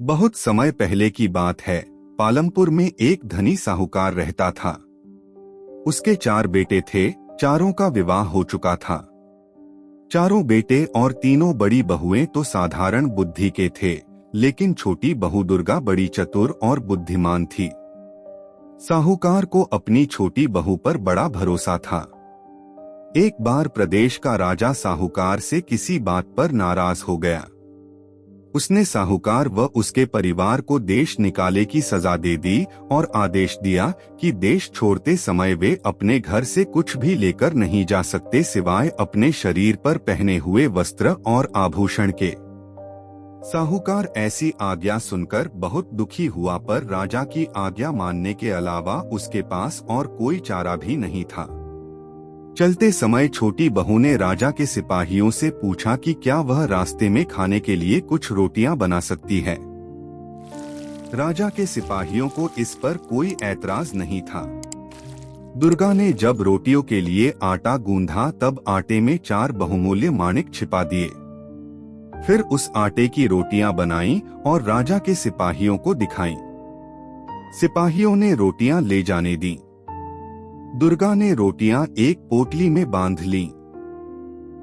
बहुत समय पहले की बात है। पालमपुर में एक धनी साहूकार रहता था। उसके 4 बेटे थे। चारों का विवाह हो चुका था। चारों बेटे और तीनों बड़ी बहुएं तो साधारण बुद्धि के थे, लेकिन छोटी बहू दुर्गा बड़ी चतुर और बुद्धिमान थी। साहूकार को अपनी छोटी बहू पर बड़ा भरोसा था। एक बार प्रदेश का राजा साहूकार से किसी बात पर नाराज हो गया। उसने साहूकार व उसके परिवार को देश निकाले की सजा दे दी और आदेश दिया कि देश छोड़ते समय वे अपने घर से कुछ भी लेकर नहीं जा सकते सिवाय अपने शरीर पर पहने हुए वस्त्र और आभूषण के। साहूकार ऐसी आज्ञा सुनकर बहुत दुखी हुआ, पर राजा की आज्ञा मानने के अलावा उसके पास और कोई चारा भी नहीं था। चलते समय छोटी बहू ने राजा के सिपाहियों से पूछा कि क्या वह रास्ते में खाने के लिए कुछ रोटियां बना सकती है। राजा के सिपाहियों को इस पर कोई ऐतराज नहीं था। दुर्गा ने जब रोटियों के लिए आटा गूंधा तब आटे में 4 बहुमूल्य माणिक छिपा दिए। फिर उस आटे की रोटियां बनाईं और राजा के सिपाहियों को दिखाईं। सिपाहियों ने रोटियां ले जाने दी। दुर्गा ने रोटियां एक पोटली में बांध ली।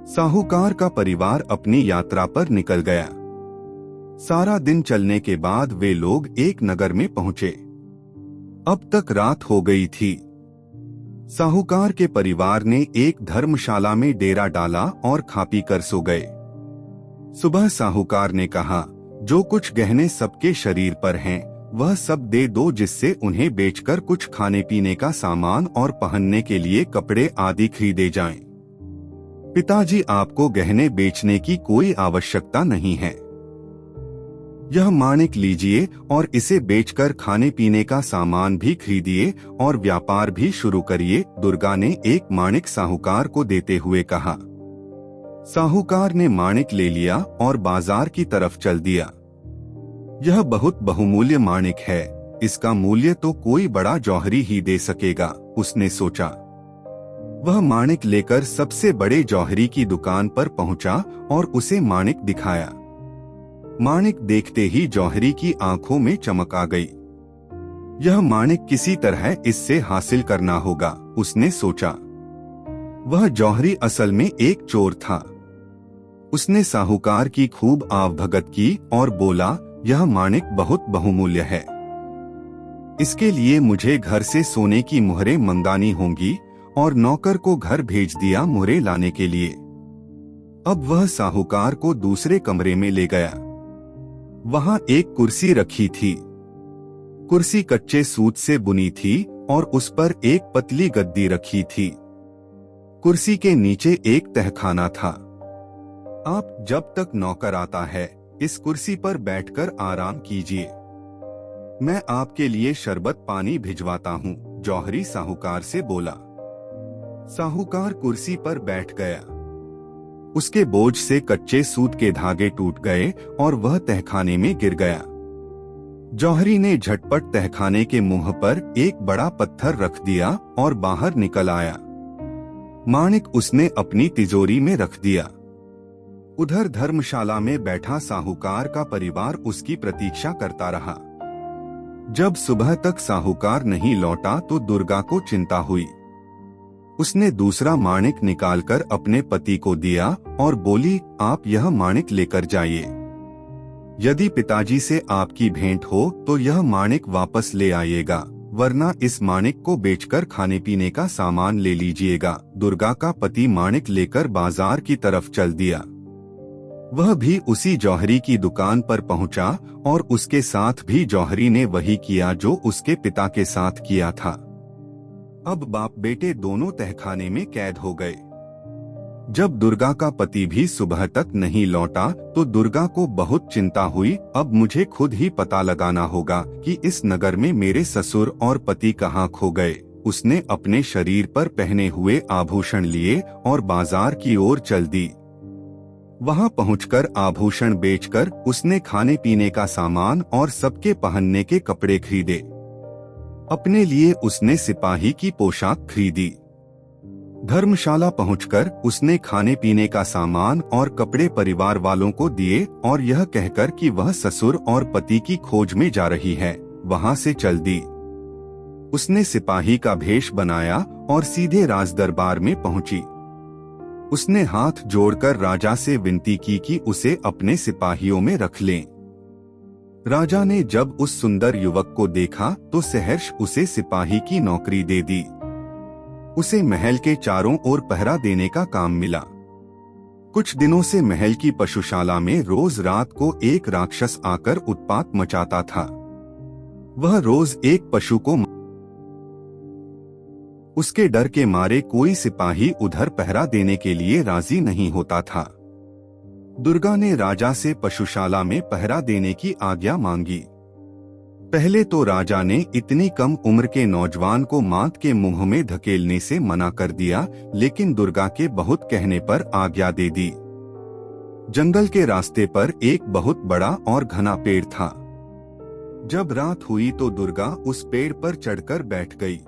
साहूकार का परिवार अपनी यात्रा पर निकल गया। सारा दिन चलने के बाद वे लोग एक नगर में पहुंचे। अब तक रात हो गई थी। साहूकार के परिवार ने एक धर्मशाला में डेरा डाला और खा पी कर सो गए। सुबह साहूकार ने कहा, जो कुछ गहने सबके शरीर पर हैं, वह सब दे दो, जिससे उन्हें बेचकर कुछ खाने पीने का सामान और पहनने के लिए कपड़े आदि खरीदे जाएं। पिताजी, आपको गहने बेचने की कोई आवश्यकता नहीं है। यह माणिक लीजिए और इसे बेचकर खाने पीने का सामान भी खरीदिए और व्यापार भी शुरू करिए। दुर्गा ने एक माणिक साहूकार को देते हुए कहा। साहूकार ने माणिक ले लिया और बाजार की तरफ चल दिया। यह बहुत बहुमूल्य माणिक है, इसका मूल्य तो कोई बड़ा जौहरी ही दे सकेगा, उसने सोचा। वह माणिक लेकर सबसे बड़े जौहरी की दुकान पर पहुंचा और उसे माणिक दिखाया। माणिक देखते ही जौहरी की आंखों में चमक आ गई। यह माणिक किसी तरह इससे हासिल करना होगा, उसने सोचा। वह जौहरी असल में एक चोर था। उसने साहूकार की खूब आवभगत की और बोला, यह माणिक बहुत बहुमूल्य है। इसके लिए मुझे घर से सोने की मुहरें मंगानी होंगी, और नौकर को घर भेज दिया मुहरें लाने के लिए। अब वह साहूकार को दूसरे कमरे में ले गया। वहां एक कुर्सी रखी थी। कुर्सी कच्चे सूत से बुनी थी और उस पर एक पतली गद्दी रखी थी। कुर्सी के नीचे एक तहखाना था। आप जब तक नौकर आता है, इस कुर्सी पर बैठकर आराम कीजिए। मैं आपके लिए शरबत पानी भिजवाता हूँ, जौहरी साहूकार से बोला। साहूकार कुर्सी पर बैठ गया। उसके बोझ से कच्चे सूत के धागे टूट गए और वह तहखाने में गिर गया। जौहरी ने झटपट तहखाने के मुंह पर एक बड़ा पत्थर रख दिया और बाहर निकल आया। माणिक उसने अपनी तिजोरी में रख दिया। उधर धर्मशाला में बैठा साहूकार का परिवार उसकी प्रतीक्षा करता रहा। जब सुबह तक साहूकार नहीं लौटा तो दुर्गा को चिंता हुई। उसने दूसरा माणिक निकालकर अपने पति को दिया और बोली, आप यह माणिक लेकर जाइए। यदि पिताजी से आपकी भेंट हो तो यह माणिक वापस ले आइएगा, वरना इस माणिक को बेचकर खाने पीने का सामान ले लीजिएगा। दुर्गा का पति माणिक लेकर बाजार की तरफ चल दिया। वह भी उसी जौहरी की दुकान पर पहुंचा और उसके साथ भी जौहरी ने वही किया जो उसके पिता के साथ किया था। अब बाप बेटे दोनों तहखाने में कैद हो गए। जब दुर्गा का पति भी सुबह तक नहीं लौटा तो दुर्गा को बहुत चिंता हुई। अब मुझे खुद ही पता लगाना होगा कि इस नगर में मेरे ससुर और पति कहाँ खो गए। उसने अपने शरीर पर पहने हुए आभूषण लिए और बाजार की ओर चल दी। वहां पहुंचकर आभूषण बेचकर उसने खाने पीने का सामान और सबके पहनने के कपड़े खरीदे। अपने लिए उसने सिपाही की पोशाक खरीदी। धर्मशाला पहुंचकर उसने खाने पीने का सामान और कपड़े परिवार वालों को दिए और यह कहकर कि वह ससुर और पति की खोज में जा रही है, वहां से चल दी। उसने सिपाही का भेष बनाया और सीधे राज दरबार में पहुंची। उसने हाथ जोड़कर राजा से विनती की कि उसे अपने सिपाहियों में रख लें। राजा ने जब उस सुंदर युवक को देखा तो सहर्ष उसे सिपाही की नौकरी दे दी। उसे महल के चारों ओर पहरा देने का काम मिला। कुछ दिनों से महल की पशुशाला में रोज रात को एक राक्षस आकर उत्पात मचाता था। वह रोज एक पशु को उसके डर के मारे कोई सिपाही उधर पहरा देने के लिए राजी नहीं होता था। दुर्गा ने राजा से पशुशाला में पहरा देने की आज्ञा मांगी। पहले तो राजा ने इतनी कम उम्र के नौजवान को मात के मुंह में धकेलने से मना कर दिया, लेकिन दुर्गा के बहुत कहने पर आज्ञा दे दी। जंगल के रास्ते पर एक बहुत बड़ा और घना पेड़ था। जब रात हुई तो दुर्गा उस पेड़ पर चढ़कर बैठ गई।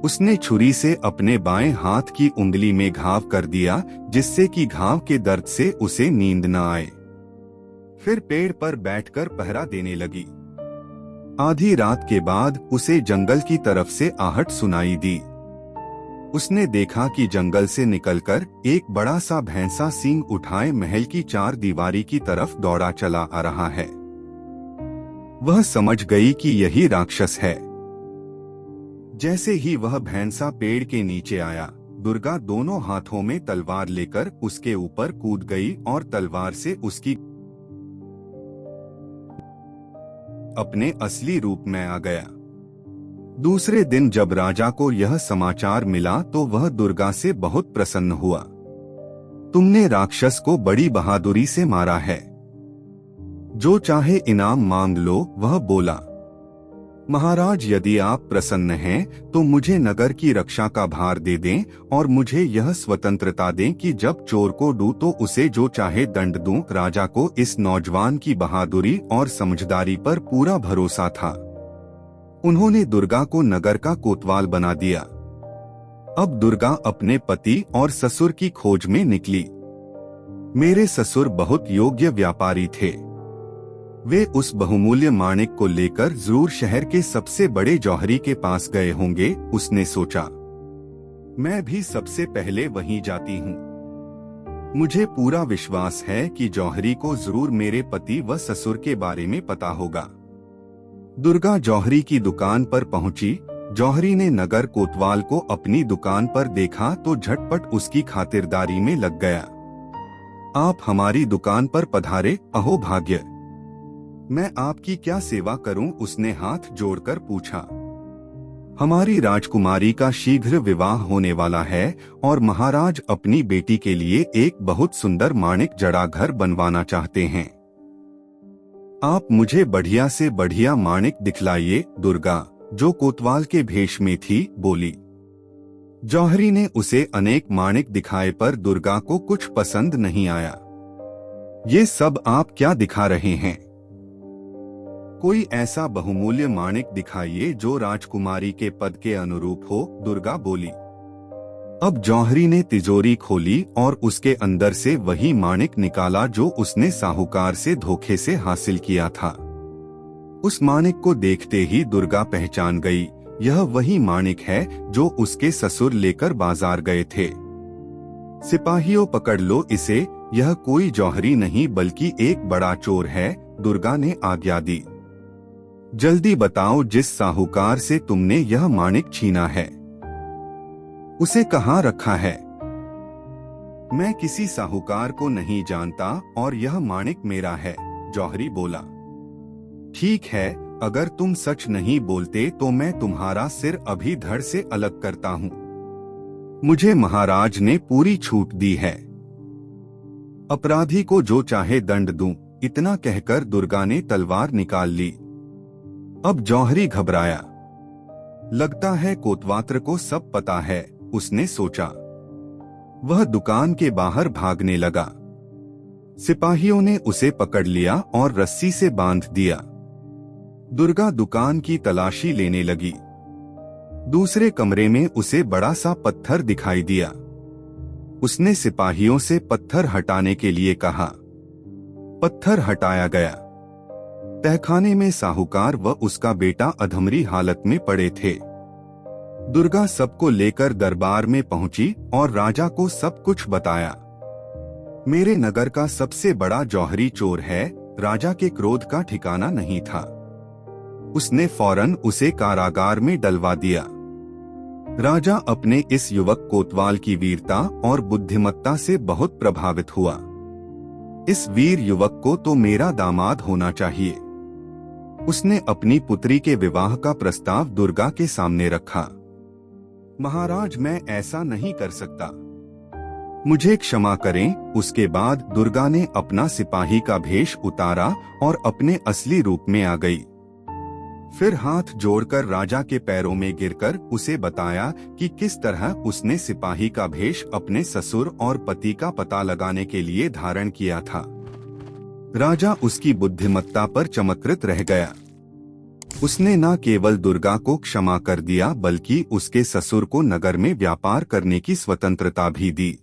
उसने छुरी से अपने बाएं हाथ की उंगली में घाव कर दिया, जिससे कि घाव के दर्द से उसे नींद न आए। फिर पेड़ पर बैठकर पहरा देने लगी। आधी रात के बाद उसे जंगल की तरफ से आहट सुनाई दी। उसने देखा कि जंगल से निकलकर एक बड़ा सा भैंसा सींग उठाए महल की चार दीवारी की तरफ दौड़ा चला आ रहा है। वह समझ गई कि यही राक्षस है। जैसे ही वह भैंसा पेड़ के नीचे आया, दुर्गा दोनों हाथों में तलवार लेकर उसके ऊपर कूद गई और तलवार से उसकी अपने असली रूप में आ गया। दूसरे दिन जब राजा को यह समाचार मिला तो वह दुर्गा से बहुत प्रसन्न हुआ। तुमने राक्षस को बड़ी बहादुरी से मारा है, जो चाहे इनाम मांग लो, वह बोला। महाराज, यदि आप प्रसन्न हैं तो मुझे नगर की रक्षा का भार दे दें और मुझे यह स्वतंत्रता दें कि जब चोर को दूं तो उसे जो चाहे दंड दूं। राजा को इस नौजवान की बहादुरी और समझदारी पर पूरा भरोसा था। उन्होंने दुर्गा को नगर का कोतवाल बना दिया। अब दुर्गा अपने पति और ससुर की खोज में निकली। मेरे ससुर बहुत योग्य व्यापारी थे। वे उस बहुमूल्य माणिक को लेकर जरूर शहर के सबसे बड़े जौहरी के पास गए होंगे, उसने सोचा। मैं भी सबसे पहले वहीं जाती हूँ। मुझे पूरा विश्वास है कि जौहरी को जरूर मेरे पति व ससुर के बारे में पता होगा। दुर्गा जौहरी की दुकान पर पहुंची। जौहरी ने नगर कोतवाल को अपनी दुकान पर देखा तो झटपट उसकी खातिरदारी में लग गया। आप हमारी दुकान पर पधारे, अहो भाग्य। मैं आपकी क्या सेवा करूं? उसने हाथ जोड़कर पूछा। हमारी राजकुमारी का शीघ्र विवाह होने वाला है और महाराज अपनी बेटी के लिए एक बहुत सुंदर माणिक जड़ा घर बनवाना चाहते हैं। आप मुझे बढ़िया से बढ़िया माणिक दिखलाइए। दुर्गा, जो कोतवाल के भेष में थी, बोली। जौहरी ने उसे अनेक माणिक दिखाए पर दुर्गा को कुछ पसंद नहीं आया। ये सब आप क्या दिखा रहे हैं? कोई ऐसा बहुमूल्य माणिक दिखाइए जो राजकुमारी के पद के अनुरूप हो, दुर्गा बोली। अब जौहरी ने तिजोरी खोली और उसके अंदर से वही माणिक निकाला जो उसने साहूकार से धोखे से हासिल किया था। उस माणिक को देखते ही दुर्गा पहचान गई, यह वही माणिक है जो उसके ससुर लेकर बाजार गए थे। सिपाहियों, पकड़ लो इसे, यह कोई जौहरी नहीं बल्कि एक बड़ा चोर है, दुर्गा ने आज्ञा दी। जल्दी बताओ, जिस साहूकार से तुमने यह माणिक छीना है, उसे कहाँ रखा है? मैं किसी साहूकार को नहीं जानता और यह माणिक मेरा है, जौहरी बोला। ठीक है, अगर तुम सच नहीं बोलते तो मैं तुम्हारा सिर अभी धड़ से अलग करता हूँ। मुझे महाराज ने पूरी छूट दी है। अपराधी को जो चाहे दंड दूं। इतना कहकर दुर्गा ने तलवार निकाल ली। अब जौहरी घबराया। लगता है कोतवाल को सब पता है, उसने सोचा। वह दुकान के बाहर भागने लगा। सिपाहियों ने उसे पकड़ लिया और रस्सी से बांध दिया। दुर्गा दुकान की तलाशी लेने लगी। दूसरे कमरे में उसे बड़ा सा पत्थर दिखाई दिया। उसने सिपाहियों से पत्थर हटाने के लिए कहा। पत्थर हटाया गया। तहखाने में साहूकार व उसका बेटा अधमरी हालत में पड़े थे। दुर्गा सबको लेकर दरबार में पहुंची और राजा को सब कुछ बताया। मेरे नगर का सबसे बड़ा जौहरी चोर है। राजा के क्रोध का ठिकाना नहीं था। उसने फौरन उसे कारागार में डलवा दिया। राजा अपने इस युवक कोतवाल की वीरता और बुद्धिमत्ता से बहुत प्रभावित हुआ। इस वीर युवक को तो मेरा दामाद होना चाहिए। उसने अपनी पुत्री के विवाह का प्रस्ताव दुर्गा के सामने रखा। महाराज, मैं ऐसा नहीं कर सकता, मुझे क्षमा करें। उसके बाद दुर्गा ने अपना सिपाही का भेष उतारा और अपने असली रूप में आ गई। फिर हाथ जोड़कर राजा के पैरों में गिरकर उसे बताया कि किस तरह उसने सिपाही का भेष अपने ससुर और पति का पता लगाने के लिए धारण किया था। राजा उसकी बुद्धिमत्ता पर चमत्कृत रह गया। उसने न केवल दुर्गा को क्षमा कर दिया बल्कि उसके ससुर को नगर में व्यापार करने की स्वतंत्रता भी दी।